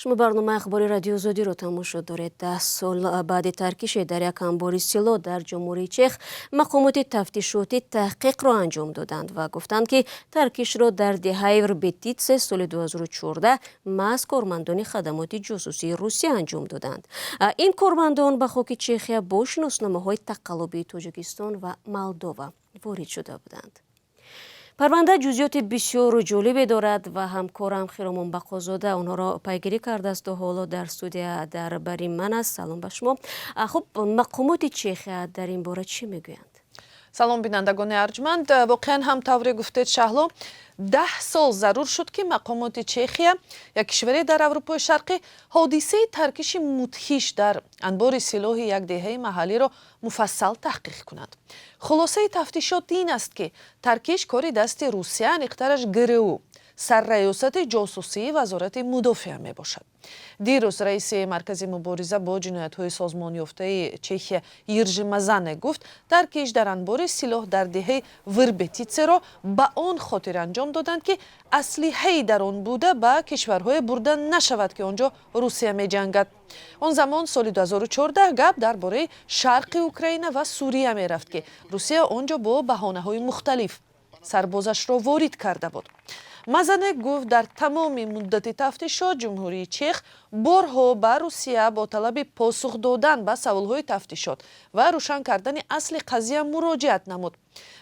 шумо барномаи ахбори радиои Озодиро тамошо доред. 10 сол баъди таркиши дар як анбори сило дар ҷумҳурии Чех мақомоти тафтишотӣ таҳқиқро анҷом доданд ва гуфтанд ки таркишро дар деҳаи репетитсия соли 2014 маҳз кормандони хадамоти ҷосусии Русия анҷом доданд. Ин кормандон ба хоки Чехия бо шиносномаҳои тақаллубии Тоҷикистон ва Молдова ворид шуда буданд. парванда ҷузъиёти бисёру ҷолибе дорад ва ҳамкорам Хиромон Бақозода онҳоро пайгирӣ кардааст. ҳоло дар студия дар бари ман аст. Салом ба шумо. Хуб, мақомоти Чехия дар ин бора чӣ мегӯянд? салом бинандагони арҷманд, воқеан ҳам тавре гуфтед шаҳло 10 сол зарур шуд ки мақомоти Чехия, як кишваре дар Аврупои Шарқӣ, ҳодисаи таркиши мудҳиш дар анбори силоҳи як деҳаи маҳаллиро муфассал таҳқиқ кунад. хулосаи тафтишот ин аст ки таркиш кори дасти Русия, аниқтараш ГРУ, сарраёсати ҷосусии вазорати мудофиа мебошад. дирӯз раиси маркази мубориза бо ҷиноятҳои созмонёфтаи Чехия Иржи Мазане гуфт, таркиш дар анбори силоҳ дар деҳаи Врбетицеро ба он хотир анҷом доданд ки аслиҳаи дар он буда ба кишварҳое бурда нашавад ки онҷо Русия меҷангад. он замон соли 2014 гап дар бораи шарқи Украина ва Сурия мерафт ки Русия онҷо бо баҳонаҳои мухталиф сарбозашро ворид карда буд. Мазане гуфт, дар тамоми муддати тафтишот ҷумҳурии Чех борҳо ба Русия бо талаби посух додан ба саволҳои тафтишот ва рӯшан кардани асли қазия муроҷиат намуд.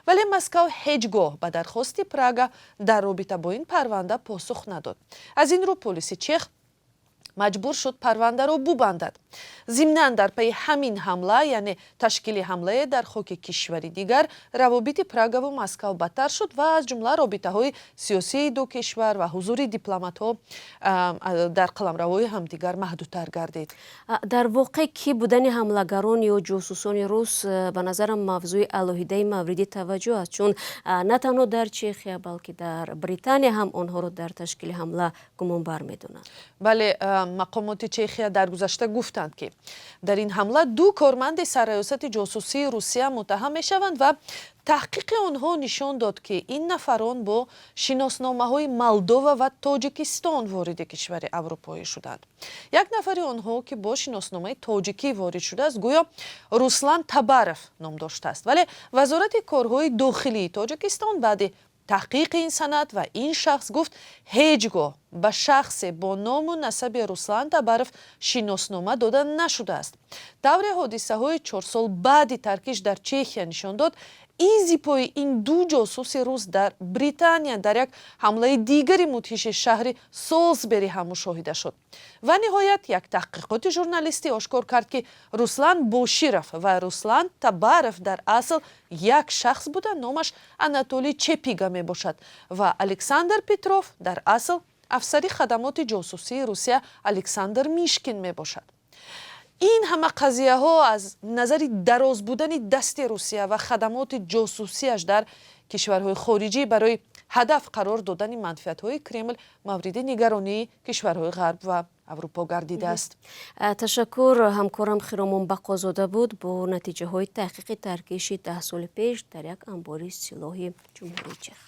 вале Москав ҳеҷ гоҳ ба дархости Прага дар робита бо ин парванда посух надод. аз ин рӯ полиси Чех маҷбур шуд парвандаро бубандад. зимнан дар пайи ҳамин ҳамла, яъне ташкили ҳамлае дар хоки кишвари дигар, равобити Прагаву Москав бадтар шуд ва аз ҷумла робитаҳои сиёсии ду кишвар ва ҳузури дипломатҳо дар қаламравои ҳамдигар маҳдудтар гардид. дар воқеъ ки будани ҳамлагарон ё ҷосусони рус ба назарам мавзӯи алоҳидаи мавриди таваҷҷӯҳ аст, чун на танҳо дар Чехия, балки дар Британия ҳам онҳоро дар ташкили ҳамла гумонбар медонанд. бале, мақомоти Чехия дар гузашта гуфтанд ки дар ин ҳамла ду корманди сарраёсати ҷосусии Русия муттаҳам мешаванд ва таҳқиқи онҳо нишон дод ки ин нафарон бо шиносномаҳои Молдова ва Тоҷикистон вориди кишвари аврупоӣ шуданд. як нафари онҳо ки бо шиносномаи тоҷикӣ ворид шудааст, гӯё Руслан Табаров ном доштааст, вале вазорати корҳои дохилии Тоҷикистон баъди таҳқиқи ин санад ва ин шахс гуфт, ҳеҷ гоҳ ба шахсе бо ному насаби Руслан Табаров шиноснома дода нашудааст. давре ҳодисаҳои 4 сол баъди таркиш дар Чехия нишон дод, изи пои ин ду ҷосуси рус дар Британия дар як ҳамлаи дигари мудҳиши шаҳри Солсбери ҳам мушоҳида шуд. ва ниҳоят як таҳқиқоти журналистӣ ошкор кард ки Руслан Боширов ва Руслан Табаров дар асл як шахс буда, номаш Анатолий Чепига мебошад ва Александр Петров дар асл афсари хадамоти ҷосусии Русия Александр Мишкин мебошад. ин ҳама қазияҳо аз назари дароз будани дасти Русия ва хадамоти ҷосусияш дар кишварҳои хориҷӣ барои ҳадаф қарор додани манфиатҳои Кремл мавриди нигаронии кишварҳои ғарб ва Аврупо гардидааст. ташаккур. ҳамкорам Хиромон Бақозода буд бо натиҷаҳои таҳқиқи таркиши 10 соли пеш дар як анбори силоҳи ҷумҳурии Чех.